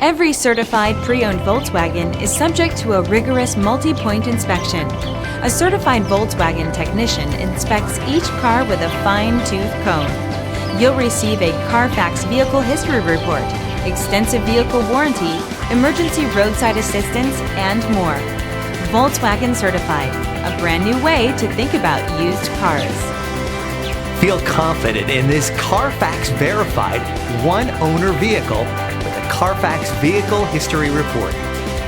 Every certified pre-owned Volkswagen is subject to a rigorous multi-point inspection. A certified Volkswagen technician inspects each car with a fine-tooth comb. You'll receive a CARFAX vehicle history report, extensive vehicle warranty, emergency roadside assistance, and more. Volkswagen Certified, a brand new way to think about used cars. Feel confident in this CARFAX verified one-owner vehicle with a CARFAX Vehicle History Report.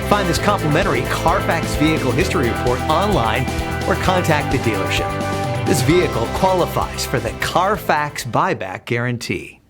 Find this complimentary CARFAX Vehicle History Report online or contact the dealership. This vehicle qualifies for the CARFAX buyback guarantee.